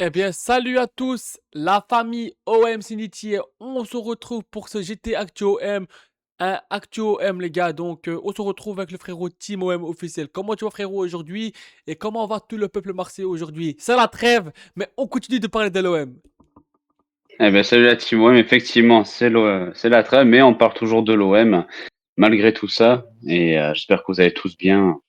Eh bien, salut à tous, la famille OM Sinity. On se retrouve pour ce GT Actu OM. Un Actu OM, les gars. Donc, on se retrouve avec le frérot Team OM officiel. Comment tu vas, frérot, aujourd'hui? Et comment va tout le peuple marseillais aujourd'hui? C'est la trêve, mais on continue de parler de l'OM. Eh ben, salut la team OM, effectivement, c'est la trêve, mais on parle toujours de l'OM, malgré tout ça, et j'espère que vous allez tous bien.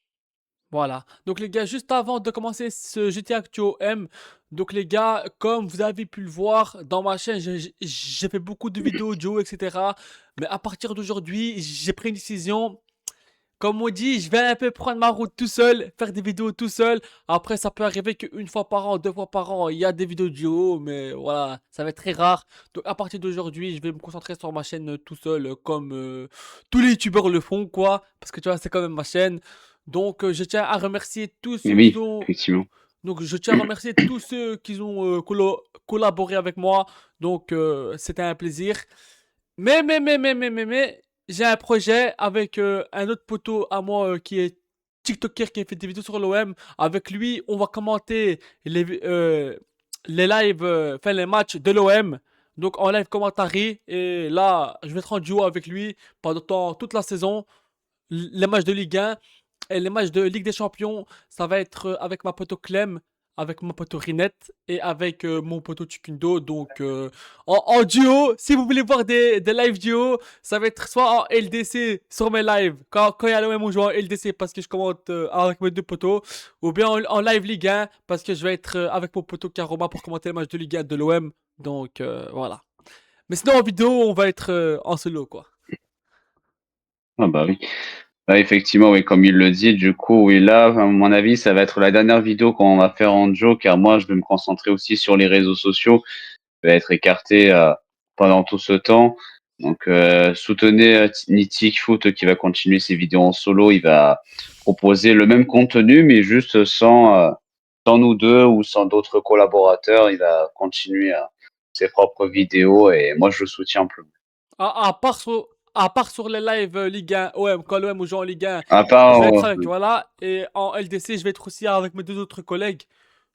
Voilà. Donc les gars, juste avant de commencer ce GT Actu M, donc les gars, comme vous avez pu le voir dans ma chaîne, j'ai fait beaucoup de vidéos audio, etc. Mais à partir d'aujourd'hui, j'ai pris une décision. Comme on dit, je vais un peu prendre ma route tout seul, faire des vidéos tout seul. Après, ça peut arriver qu'une fois par an, deux fois par an, il y a des vidéos duo, mais voilà, ça va être très rare. Donc à partir d'aujourd'hui, je vais me concentrer sur ma chaîne tout seul, comme tous les youtubeurs le font, quoi. Parce que tu vois, c'est quand même ma chaîne. Donc je tiens à remercier tous Mais ceux qui oui, ont effectivement. donc je tiens à remercier tous ceux qui ont collaboré avec moi. Donc c'était un plaisir. Mais, j'ai un projet avec un autre poteau à moi qui est TikToker qui a fait des vidéos sur l'OM. Avec lui, on va commenter les lives, enfin les matchs de l'OM. Donc en live commentary. Et là, je vais être en duo avec lui pendant toute la saison. Les matchs de Ligue 1 et les matchs de Ligue des Champions, ça va être avec ma pote Clem, avec mon pote Rinette et avec mon pote Chukundo. Donc en duo, si vous voulez voir des live duo, ça va être soit en LDC sur mes lives, quand il y a l'OM on joue en LDC parce que je commente avec mes deux potos, ou bien en live Ligue 1 parce que je vais être avec mon pote Karoma pour commenter les matchs de Ligue 1 de l'OM. Donc voilà. Mais sinon en vidéo, on va être en solo quoi. Ah bah oui. Là, effectivement, oui, comme il le dit, du coup, oui, là, à mon avis, ça va être la dernière vidéo qu'on va faire en Joe, car moi, je vais me concentrer aussi sur les réseaux sociaux. Je vais être écarté pendant tout ce temps. Donc, soutenez Nitik Foot qui va continuer ses vidéos en solo. Il va proposer le même contenu, mais juste sans nous deux ou sans d'autres collaborateurs. Il va continuer ses propres vidéos et moi, je le soutiens plus. À part sur les lives Ligue 1 OM, quand l'OM joue en Ligue 1, À je part, vais être avec, voilà. Et en LDC, je vais être aussi avec mes deux autres collègues.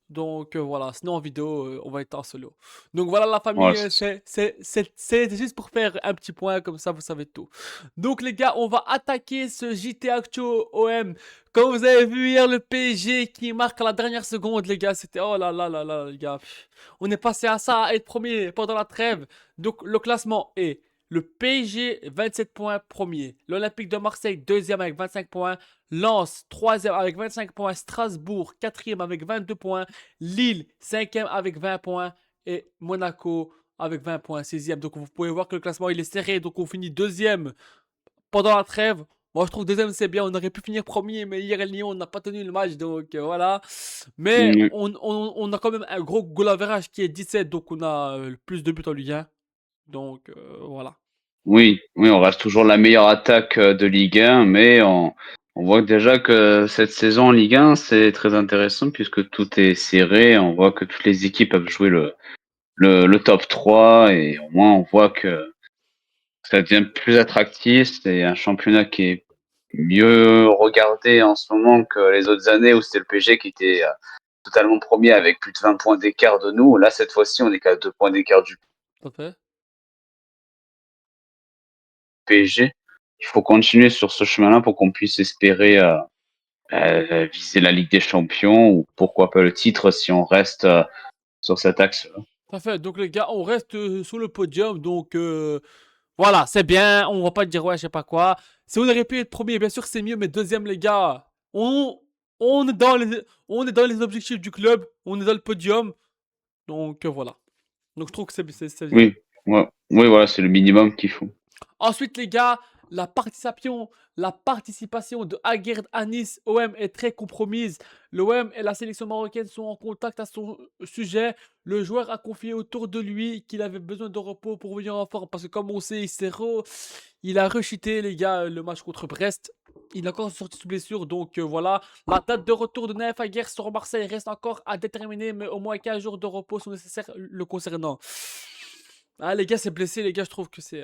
Donc voilà, sinon en vidéo, on va être en solo. Donc voilà la famille, voilà, c'est juste pour faire un petit point, comme ça vous savez tout. Donc les gars, on va attaquer ce JT Actu OM. Comme vous avez vu hier, le PSG qui marque à la dernière seconde, les gars, c'était oh là là là là, les gars. On est passé à ça, à être premier pendant la trêve. Donc le classement est le PSG 27 points premier, l'Olympique de Marseille deuxième avec 25 points, Lens, 3e avec 25 points. Strasbourg, 4e avec 22 points. Lille, 5e avec 20 points. Et Monaco avec 20 points, 6e. Donc vous pouvez voir que le classement il est serré. Donc on finit deuxième pendant la trêve. Moi je trouve deuxième c'est bien. On aurait pu finir premier, mais hier Lyon on n'a pas tenu le match. Donc voilà. Mais Mm, on a quand même un gros goal average qui est 17. Donc on a le plus de buts en Ligue 1. Donc voilà. oui, oui, on reste toujours la meilleure attaque de Ligue 1, mais on voit déjà que cette saison en Ligue 1, c'est très intéressant puisque tout est serré. On voit que toutes les équipes peuvent jouer le top 3 et au moins on voit que ça devient plus attractif. C'est un championnat qui est mieux regardé en ce moment que les autres années où c'était le PSG qui était totalement premier avec plus de 20 points d'écart de nous. Là, cette fois-ci, on est qu'à 2 points d'écart du Tout à fait. PSG. Il faut continuer sur ce chemin-là pour qu'on puisse espérer viser la Ligue des Champions ou pourquoi pas le titre si on reste sur cet axe-là. Parfait. Donc les gars, on reste sur le podium. Donc voilà, c'est bien. On va pas dire ouais, je sais pas quoi. Si on aurait pu être premier, bien sûr c'est mieux, mais deuxième les gars, on est dans les objectifs du club. On est dans le podium. Donc voilà. Donc je trouve que c'est bien. Oui, ouais. Oui, voilà, c'est le minimum qu'il faut. Ensuite, les gars, la participation de Aguerd Anis OM est très compromise. L'OM et la sélection marocaine sont en contact à son sujet. Le joueur a confié autour de lui qu'il avait besoin de repos pour venir en forme. Parce que comme on sait, il a rechuté, les gars, le match contre Brest. Il est encore sorti sous blessure. Donc voilà. La date de retour de Naef Aguerd sur Marseille reste encore à déterminer. Mais au moins 15 jours de repos sont nécessaires le concernant. Ah les gars, c'est blessé. Les gars, je trouve que c'est...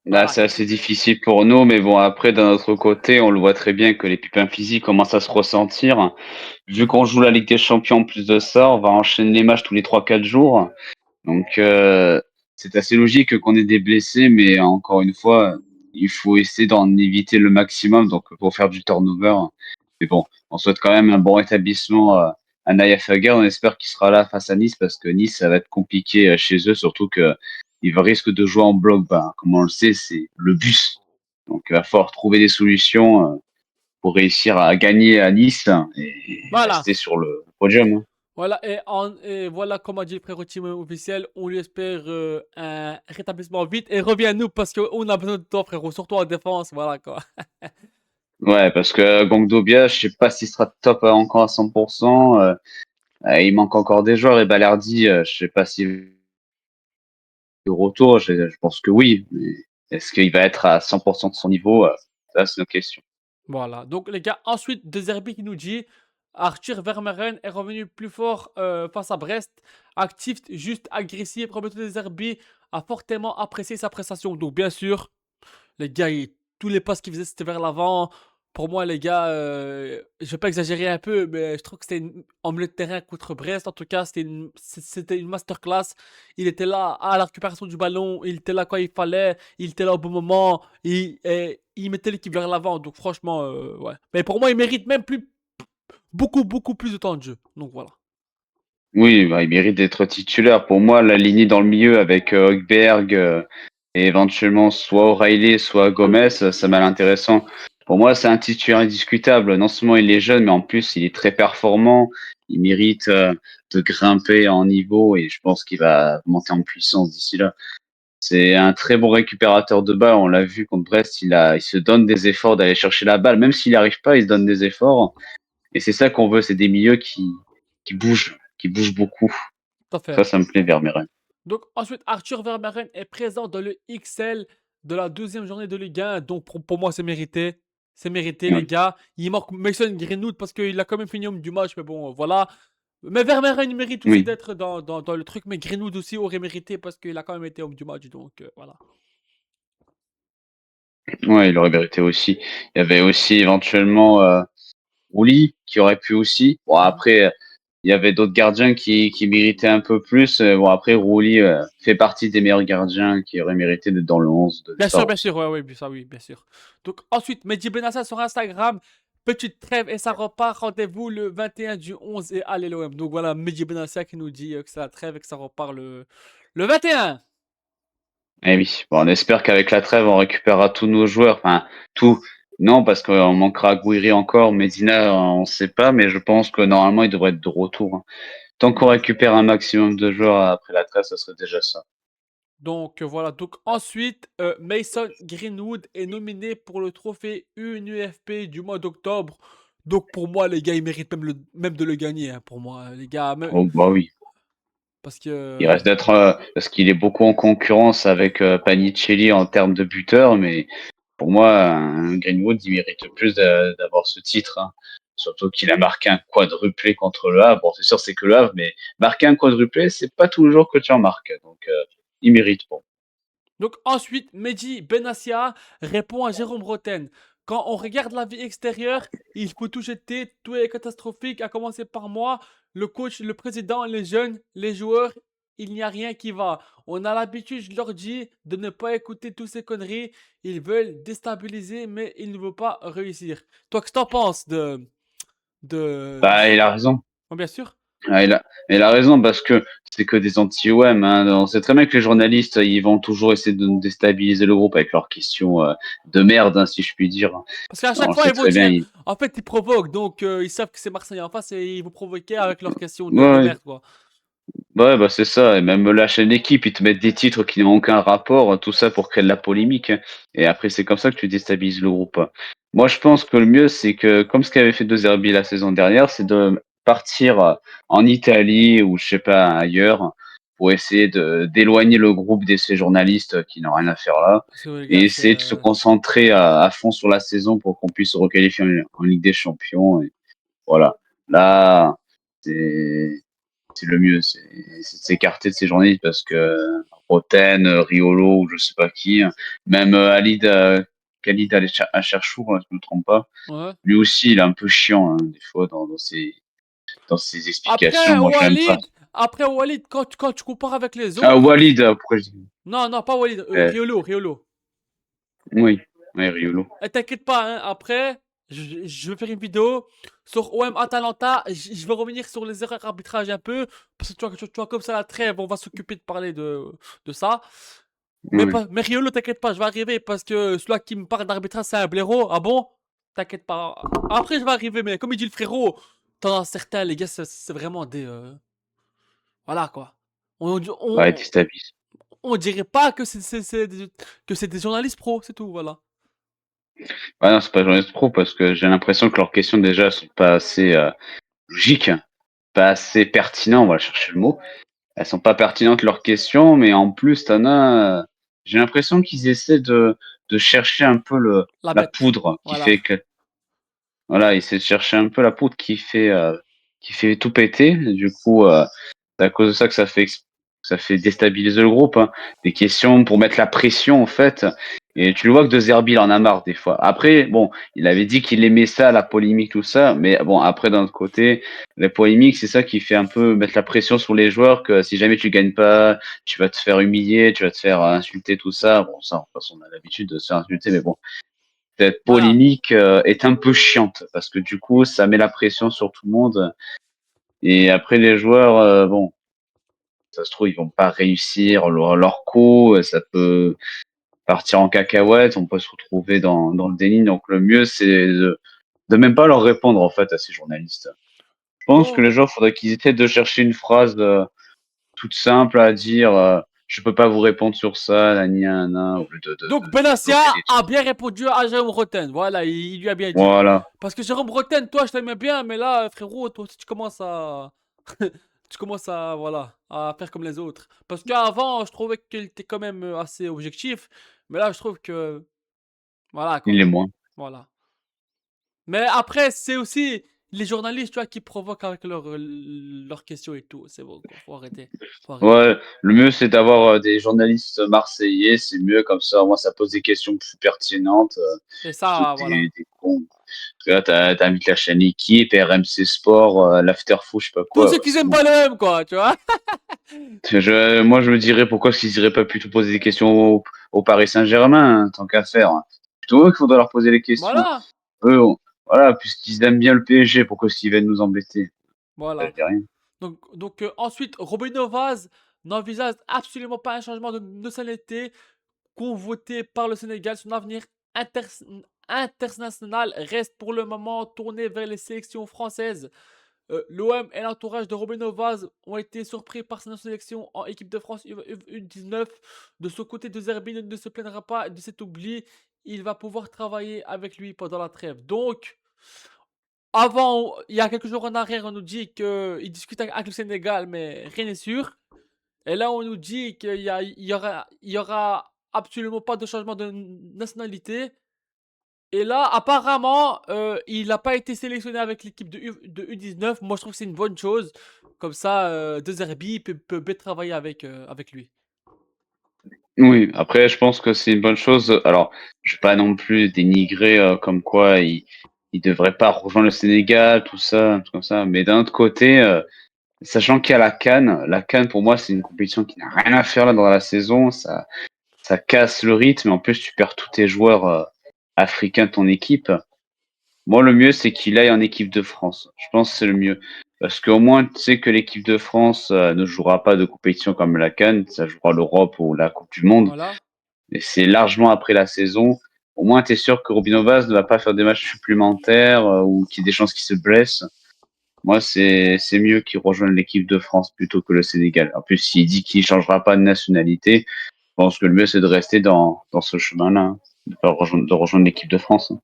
Là, Voilà. c'est assez difficile pour nous, mais bon, après, d'un autre côté, on le voit très bien que les pépins physiques commencent à se ressentir. Vu qu'on joue la Ligue des Champions en plus de ça, on va enchaîner les matchs tous les 3 4 jours. Donc, c'est assez logique qu'on ait des blessés, mais encore une fois, il faut essayer d'en éviter le maximum, donc pour faire du turnover. Mais bon, on souhaite quand même un bon rétablissement à Naya Fagir. On espère qu'il sera là face à Nice, parce que Nice, ça va être compliqué chez eux, surtout que il risque de jouer en bloc bas. Comme on le sait, c'est le bus. Donc, il va falloir trouver des solutions pour réussir à gagner à Nice et Voilà. rester sur le podium. Voilà, et voilà, comme a dit le frérot team officiel, on lui espère un rétablissement vite et reviens-nous parce qu'on a besoin de toi, frérot, surtout en défense, voilà quoi. Ouais, parce que Gongdobia, je sais pas s'il sera top encore à 100%. Il manque encore des joueurs, et Balerdi, je sais pas si de retour, je pense que oui. Mais est-ce qu'il va être à 100% de son niveau? Ça, c'est une question. Voilà, donc les gars, ensuite, De Zerbi qui nous dit Arthur Vermeeren est revenu plus fort face à Brest, actif, juste, agressif. Roberto De Zerbi a fortement apprécié sa prestation. Donc, bien sûr, les gars, tous les passes qu'il faisait, c'était vers l'avant. Pour moi, les gars, je vais pas exagérer un peu, mais je trouve que c'était en milieu de terrain contre Brest. En tout cas, c'était une masterclass. Il était là à la récupération du ballon. Il était là quand il fallait. Il était là au bon moment. Et il mettait l'équipe vers l'avant. Donc, franchement, ouais. Mais pour moi, il mérite même beaucoup, beaucoup plus de temps de jeu. Donc, voilà. Oui, bah, il mérite d'être titulaire. Pour moi, l'aligner dans le milieu avec Højbjerg et éventuellement soit O'Reilly, soit Gomez, ça m'a l'air intéressant. Pour moi, c'est un titulaire indiscutable. Non seulement il est jeune, mais en plus, il est très performant. Il mérite de grimper en niveau et je pense qu'il va monter en puissance d'ici là. C'est un très bon récupérateur de balles. On l'a vu contre Brest, il se donne des efforts d'aller chercher la balle. Même s'il n'y arrive pas, il se donne des efforts. Et c'est ça qu'on veut, c'est des milieux qui bougent beaucoup. Tout à fait. Ça me plaît, Vermeeren. Donc ensuite, Arthur Vermeeren est présent dans le XL de la deuxième journée de Ligue 1. Donc pour moi, c'est mérité. C'est mérité, les Oui. gars. Il manque Mason Greenwood parce qu'il a quand même fini homme du match. Mais bon, voilà. Mais Vermeeren, il mérite aussi Oui. d'être dans le truc. Mais Greenwood aussi aurait mérité parce qu'il a quand même été homme du match. Donc voilà. Ouais, il aurait mérité aussi. Il y avait aussi éventuellement Rouli qui aurait pu aussi. Bon, Mhm. après, il y avait d'autres gardiens qui méritaient un peu plus. Bon, après, Rouli fait partie des meilleurs gardiens qui auraient mérité d'être dans le 11 de départ Bien aussi. sûr, ouais, ouais, ça oui, bien sûr. Donc ensuite, Mehdi Benassa sur Instagram. Petite trêve et ça repart. Rendez-vous le 21 du 11 et allez l'OM. Donc voilà, Mehdi Benassa qui nous dit que c'est la trêve et que ça repart le 21. Eh oui, bon, on espère qu'avec la trêve, on récupérera tous nos joueurs. Enfin, tout. Non, parce qu'on manquera Gouiri encore. Medina, on ne sait pas, mais je pense que normalement, il devrait être de retour, hein. Tant qu'on récupère un maximum de joueurs après la trêve, ça serait déjà ça. Donc voilà, donc ensuite, Mason Greenwood est nominé pour le trophée UNUFP du mois d'octobre. Donc pour moi, les gars, ils méritent même de le gagner, hein, pour moi, les gars. Oh, bah oui. Parce que Il reste d'être, parce qu'il est beaucoup en concurrence avec Panicelli en termes de buteur, mais pour moi, Greenwood, il mérite plus d'avoir ce titre, hein. Surtout qu'il a marqué un quadruplé contre le Havre. Bon, c'est sûr, c'est que le Havre, mais marquer un quadruplé, c'est pas toujours que tu en marques. Donc, il mérite. Bon. Donc ensuite, Mehdi Benassia répond à Jérôme Roten. Quand on regarde la vie extérieure, il faut tout jeter, tout est catastrophique, à commencer par moi, le coach, le président, les jeunes, les joueurs, il n'y a rien qui va. On a l'habitude, je leur dis, de ne pas écouter toutes ces conneries. Ils veulent déstabiliser, mais ils ne veulent pas réussir. Toi, qu'est-ce que t'en penses de... Bah, il a raison. Oh, bien sûr. Ah, il a raison parce que c'est que des anti-OM, hein. On sait très bien que les journalistes, ils vont toujours essayer de nous déstabiliser le groupe avec leurs questions de merde, hein, si je puis dire. Parce qu'à On chaque le fois, sait ils vont très bien. dire, en fait, ils provoquent, donc ils savent que c'est Marseille en face et ils vont provoquer avec leurs questions de Ouais, merde, quoi. ouais, bah c'est ça. Et même la chaîne d'équipe, ils te mettent des titres qui n'ont aucun rapport, tout ça pour créer de la polémique, hein. Et après, c'est comme ça que tu déstabilises le groupe. Moi, je pense que le mieux, c'est que, comme ce qu'avait fait De Zerbi la saison dernière, c'est de partir en Italie ou je sais pas ailleurs pour essayer de d'éloigner le groupe de ces journalistes qui n'ont rien à faire là Parce que les et gars, essayer de se concentrer à fond sur la saison pour qu'on puisse se requalifier en Ligue des Champions. Et voilà. Là, c'est c'est le mieux, c'est de s'écarter de ces journalistes parce que Roten, Riolo ou je sais pas qui. Même Khalid Acharchour, je me trompe pas. Ouais. Lui aussi, il est un peu chiant hein, des fois dans ses explications. Moi, je l'aime pas. Après Walid, quand tu compares avec les Ah, autres, Walid, pourquoi je dis non, non, pas Walid, euh, Riolo. Oui, oui, Riolo. Et t'inquiète pas, hein, après, je vais faire une vidéo sur OM Atalanta. Je vais revenir sur les erreurs arbitrage un peu. Parce que tu vois comme ça la trêve, on va s'occuper de parler de ça. Oui. Mais Riolo, t'inquiète pas, je vais arriver parce que celui qui me parle d'arbitrage, c'est un blaireau. Ah bon? T'inquiète pas. Après, je vais arriver, mais comme il dit le frérot, t'en as certains, les gars, c'est vraiment des. Voilà quoi. On, Ouais, on, déstabilise. on dirait pas que que c'est des journalistes pros, c'est tout, voilà. Ouais, non, c'est pas journaliste pro parce que j'ai l'impression que leurs questions déjà sont pas assez logiques, pas assez pertinentes, on va chercher le mot. Elles sont pas pertinentes leurs questions, mais en plus, j'ai l'impression qu'ils essaient de chercher un peu La la bête. poudre qui Voilà. fait que, voilà, ils essaient de chercher un peu la poudre qui fait tout péter. Et du coup, c'est à cause de ça que ça fait déstabiliser le groupe, hein. Des questions pour mettre la pression, en fait. Et tu le vois que De Zerbi, il en a marre des fois. Après, bon, il avait dit qu'il aimait ça, la polémique, tout ça. Mais bon, après, d'un autre côté, la polémique, c'est ça qui fait un peu mettre la pression sur les joueurs que si jamais tu gagnes pas, tu vas te faire humilier, tu vas te faire insulter, tout ça. Bon, ça, de toute façon, on a l'habitude de se faire insulter, mais bon, cette Voilà. polémique est un peu chiante parce que du coup, ça met la pression sur tout le monde. Et après, les joueurs, bon, ça se trouve, ils vont pas réussir leur coup, ça peut partir en cacahuète, on peut se retrouver dans le déni. Donc le mieux, c'est de même pas leur répondre en fait à ces journalistes. Je pense que Donc, les joueurs, faudrait qu'ils essaient de chercher une phrase toute simple à dire. Je peux pas vous répondre sur ça, nani, nana, au lieu donc de Benassia développer des a trucs. bien répondu à Jérôme Roten. Voilà, il lui a bien dit. Voilà. Parce que Jérôme Roten, toi, je t'aimais bien, mais là, frérot, toi aussi, tu commences à. Tu commences à, voilà, à faire comme les autres. Parce qu'avant, je trouvais qu'il était quand même assez objectif. Mais là, je trouve que. Voilà, Il quoi. est moins. Voilà. Mais après, c'est aussi les journalistes, tu vois, qui provoquent avec leurs questions et tout. C'est bon, quoi. Faut arrêter. Faut arrêter. Ouais, le mieux c'est d'avoir des journalistes marseillais, c'est mieux comme ça, au moins ça pose des questions plus pertinentes, Et plutôt que ça, voilà. des cons. Parce que là, t'invites la chaîne Équipe, RMC Sport, l'Afterfoot, je sais pas Tous quoi, ceux ouais, qui c'est aiment bon. pas le M, quoi, tu vois. Moi, je me dirais pourquoi est-ce qu'ils iraient pas plutôt poser des questions au Paris Saint-Germain, hein, tant qu'à faire. Plutôt eux qu'il faudrait leur poser les questions. Voilà. Eux, voilà, puisqu'ils aiment bien le PSG, pourquoi est-ce qu'ils viennent nous embêter? Voilà. Je dis rien. Donc ensuite, Robin Novaz n'envisage absolument pas un changement de nationalité convoité par le Sénégal. Son avenir inter- international reste pour le moment tourné vers les sélections françaises. L'OM et l'entourage de Robin Novaz ont été surpris par sa sélection en équipe de France U19. De son côté, De Zerbi ne se plaindra pas de cet oubli. Il va pouvoir travailler avec lui pendant la trêve. Donc, avant, il y a quelques jours en arrière, on nous dit qu'il discute avec le Sénégal, mais rien n'est sûr. Et là, on nous dit il y aura absolument pas de changement de nationalité. Et là, apparemment, il n'a pas été sélectionné avec l'équipe de U19. Moi, je trouve que c'est une bonne chose. Comme ça, De Zerbi peut bien travailler avec lui. Oui, après, je pense que c'est une bonne chose. Alors, je vais pas non plus dénigrer comme quoi il devrait pas rejoindre le Sénégal, tout ça, un truc comme ça. Mais d'un autre côté, sachant qu'il y a la CAN pour moi c'est une compétition qui n'a rien à faire là dans la saison. Ça casse le rythme. En plus, tu perds tous tes joueurs africains de ton équipe. Moi, le mieux c'est qu'il aille en équipe de France. Je pense que c'est le mieux. Parce qu'au moins, tu sais que l'équipe de France ne jouera pas de compétition comme la CAN, ça jouera l'Europe ou la Coupe du Monde. Voilà. Et c'est largement après la saison. Au moins, tu es sûr que Robin Ovas ne va pas faire des matchs supplémentaires ou qu'il y ait des chances qu'il se blesse. Moi, c'est mieux qu'il rejoigne l'équipe de France plutôt que le Sénégal. En plus, s'il dit qu'il changera pas de nationalité, je pense que le mieux, c'est de rester dans ce chemin-là, hein, de rejoindre l'équipe de France, hein.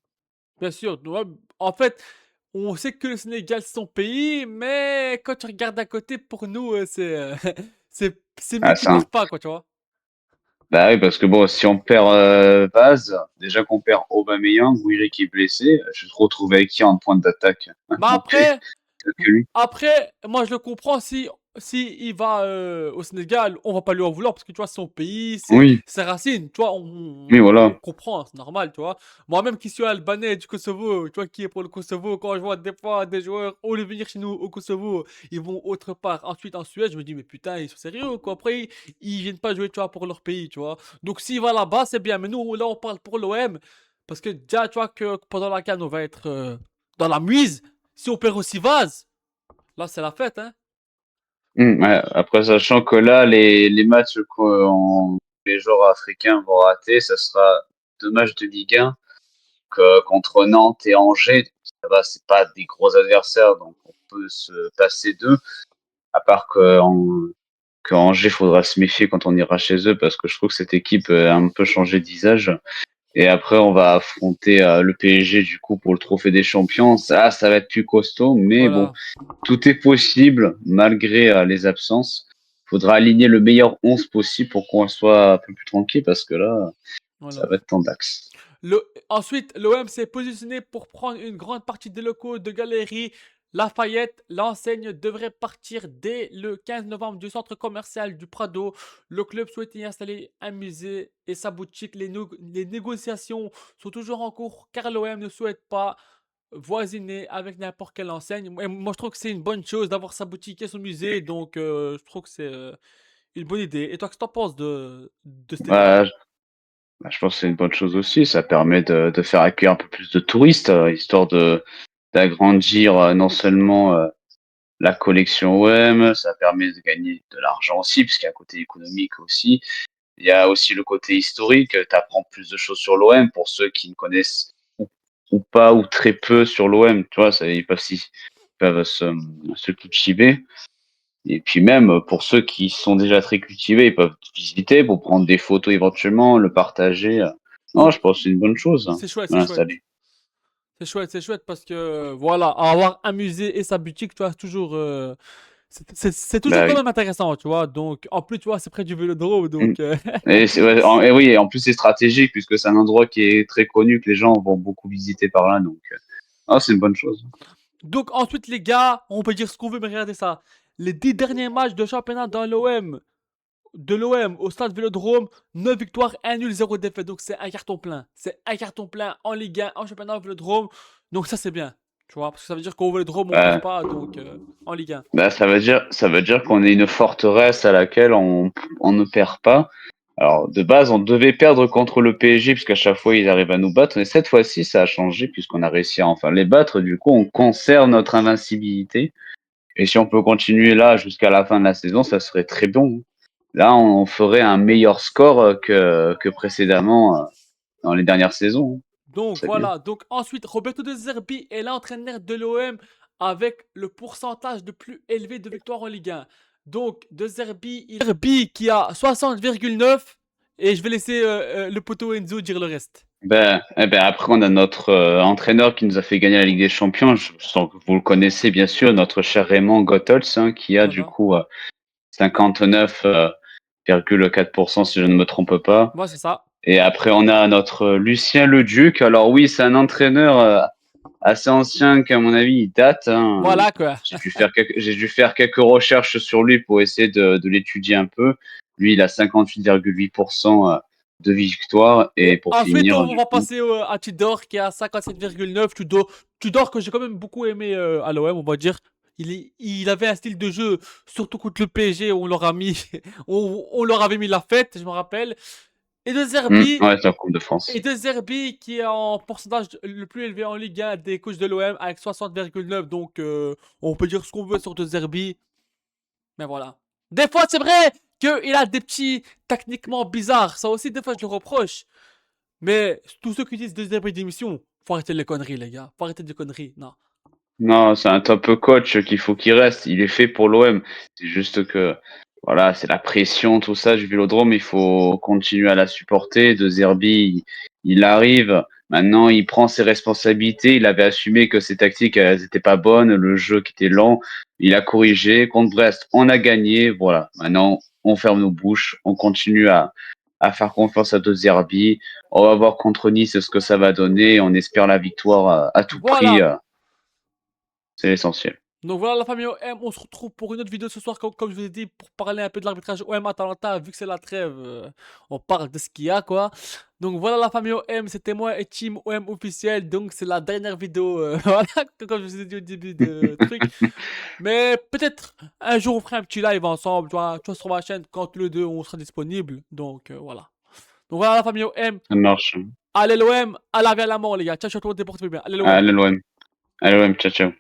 Bien sûr. Ouais, en fait, on sait que le Sénégal, c'est son pays, mais quand tu regardes à côté, pour nous, c'est mieux Ah, qu'il ça. parte pas, quoi, tu vois. Bah oui, parce que bon, si on perd Vaz, déjà qu'on perd Aubameyang, Gouiri qui est blessé, je te retrouve avec qui en pointe d'attaque? Bah Manqué après, que lui. après, moi je le comprends si si il va au Sénégal, on va pas lui en vouloir parce que tu vois, c'est son pays, c'est Oui, ses racines, tu vois, oui, on voilà. comprend, c'est normal, tu vois. Moi-même qui suis albanais du Kosovo, tu vois, qui est pour le Kosovo, quand je vois des fois des joueurs, au lieu de venir chez nous au Kosovo, ils vont autre part, ensuite en Suède, je me dis, mais putain, ils sont sérieux ou quoi? Après, ils viennent pas jouer, tu vois, pour leur pays, tu vois. Donc s'il va là-bas, c'est bien, mais nous, là, on parle pour l'OM, parce que déjà, tu vois, que pendant la CAN, on va être dans la mise. Si on perd aussi Vaz, là, c'est la fête, hein. Ouais. Après, sachant que là, les matchs que les joueurs africains vont rater, ça sera 2 matchs de Ligue 1 contre Nantes et Angers. Ça va, c'est pas des gros adversaires, donc on peut se passer d'eux. À part que Angers, faudra se méfier quand on ira chez eux, parce que je trouve que cette équipe a un peu changé de visage. Et après, on va affronter le PSG du coup pour le trophée des champions. Ça va être plus costaud, mais bon, Voilà, tout est possible malgré les absences. Faudra aligner le meilleur 11 possible pour qu'on soit un peu plus tranquille parce que là, ça voilà. va être tendax. Ensuite, l'OM s'est positionné pour prendre une grande partie des locaux de Galerie Lafayette. L'enseigne devrait partir dès le 15 novembre du centre commercial du Prado. Le club souhaite y installer un musée et sa boutique. Les négociations sont toujours en cours car l'OM ne souhaite pas voisiner avec n'importe quelle enseigne. Et moi, je trouve que c'est une bonne chose d'avoir sa boutique et son musée. Donc, je trouve que c'est une bonne idée. Et toi, qu'est-ce que tu en penses de cette idée-là? Bah, je pense que c'est une bonne chose aussi. Ça permet de faire accueillir un peu plus de touristes, histoire de d'agrandir non seulement la collection OM, ça permet de gagner de l'argent aussi, puisqu'il y a un côté économique aussi. Il y a aussi le côté historique, tu apprends plus de choses sur l'OM pour ceux qui ne connaissent ou, ou pas ou très peu sur l'OM, tu vois, ils peuvent se cultiver. Et puis même pour ceux qui sont déjà très cultivés, ils peuvent visiter pour prendre des photos éventuellement, le partager. Non, Donc, je pense que c'est une bonne chose c'est chouette, de c'est chouette. l'installer. C'est chouette parce que voilà, avoir un musée et sa boutique, tu vois, toujours, c'est toujours Bah quand oui. même intéressant, tu vois. Donc, en plus, tu vois, c'est près du Vélodrome, Mm. donc Et oui, et en plus c'est stratégique puisque c'est un endroit qui est très connu, que les gens vont beaucoup visiter par là, donc c'est une bonne chose. donc ensuite, les gars, on peut dire ce qu'on veut, mais regardez ça. Les 10 derniers matchs de championnat de l'OM au stade Vélodrome, 9 victoires, 1 nul, 0 défaite. Donc, c'est un carton plein. C'est un carton plein en Ligue 1, en championnat au Vélodrome. Donc, ça, c'est bien, tu vois, parce que ça veut dire qu'au Vélodrome, on perd Bah, pas, donc en Ligue 1. ça veut dire qu'on est une forteresse à laquelle on ne perd pas. Alors, de base, on devait perdre contre le PSG, puisqu'à chaque fois, ils arrivent à nous battre. Mais cette fois-ci, ça a changé, puisqu'on a réussi à enfin les battre. Du coup, on conserve notre invincibilité. Et si on peut continuer là jusqu'à la fin de la saison, ça serait très bon. Là, on ferait un meilleur score que précédemment dans les dernières saisons. Donc C'est bien. voilà, donc ensuite Roberto De Zerbi est l'entraîneur de l'OM avec le pourcentage le plus élevé de victoires en Ligue 1. Donc De Zerbi, Zerbi qui a 60,9 et je vais laisser le poteau Enzo dire le reste. Après, on a notre entraîneur qui nous a fait gagner la Ligue des Champions. Je sens que vous le connaissez, bien sûr, notre cher Raymond Goethals, hein, qui a du Voilà. coup 59,4% si je ne me trompe pas. Moi c'est ça. Et après, on a notre Lucien Leduc. Alors oui, c'est un entraîneur assez ancien qu'à mon avis, il date, hein. Voilà quoi. J'ai dû faire quelques recherches sur lui pour essayer de l'étudier un peu. Lui, il a 58,8% de victoire. Et Et pour ensuite finir, on du va coup, passer à Tudor qui a 57,9. Tudor que j'ai quand même beaucoup aimé à l'OM on va dire. Il avait un style de jeu, surtout contre le PSG, on leur a mis, on leur avait mis la fête, je me rappelle. Et de Zerbi, ouais, c'est la Coupe de Et France. De Zerbi qui est en pourcentage le plus élevé en Ligue 1 des coachs de l'OM avec 60,9. Donc on peut dire ce qu'on veut sur De Zerbi. Mais voilà. Des fois c'est vrai qu'il a des petits techniquement bizarres. Ça aussi des fois je le reproche. Mais tous ceux qui disent De Zerbi d'émission, faut arrêter les conneries les gars. Faut arrêter les conneries. Non. Non, c'est un top coach qu'il faut qu'il reste. Il est fait pour l'OM. C'est juste que, voilà, c'est la pression, tout ça du Vélodrome. Il faut continuer à la supporter. De Zerbi, il arrive. Maintenant, il prend ses responsabilités. Il avait assumé que ses tactiques, elles n'étaient pas bonnes. Le jeu qui était lent, il a corrigé. Contre Brest, on a gagné. Voilà. Maintenant, on ferme nos bouches. On continue à faire confiance à De Zerbi. On va voir contre Nice ce que ça va donner. On espère la victoire à tout prix. Voilà. C'est l'essentiel. Donc voilà la famille OM, on se retrouve pour une autre vidéo ce soir comme je vous ai dit pour parler un peu de l'arbitrage OM Atalanta vu que c'est la trêve, on parle de ce qu'il y a quoi. Donc voilà la famille OM, c'était moi et Team OM officiel, donc c'est la dernière vidéo, voilà comme je vous ai dit au début de truc. Mais peut-être un jour on fera un petit live ensemble, tu vois sur ma chaîne quand tous les deux on sera disponible. Donc voilà. Donc voilà la famille OM, Ça marche. allez l'OM, à la vie à la mort les gars, ciao ciao tout le monde, portez-vous bien, allez l'OM. Allez, l'OM. Allez, l'OM. Ciao, ciao.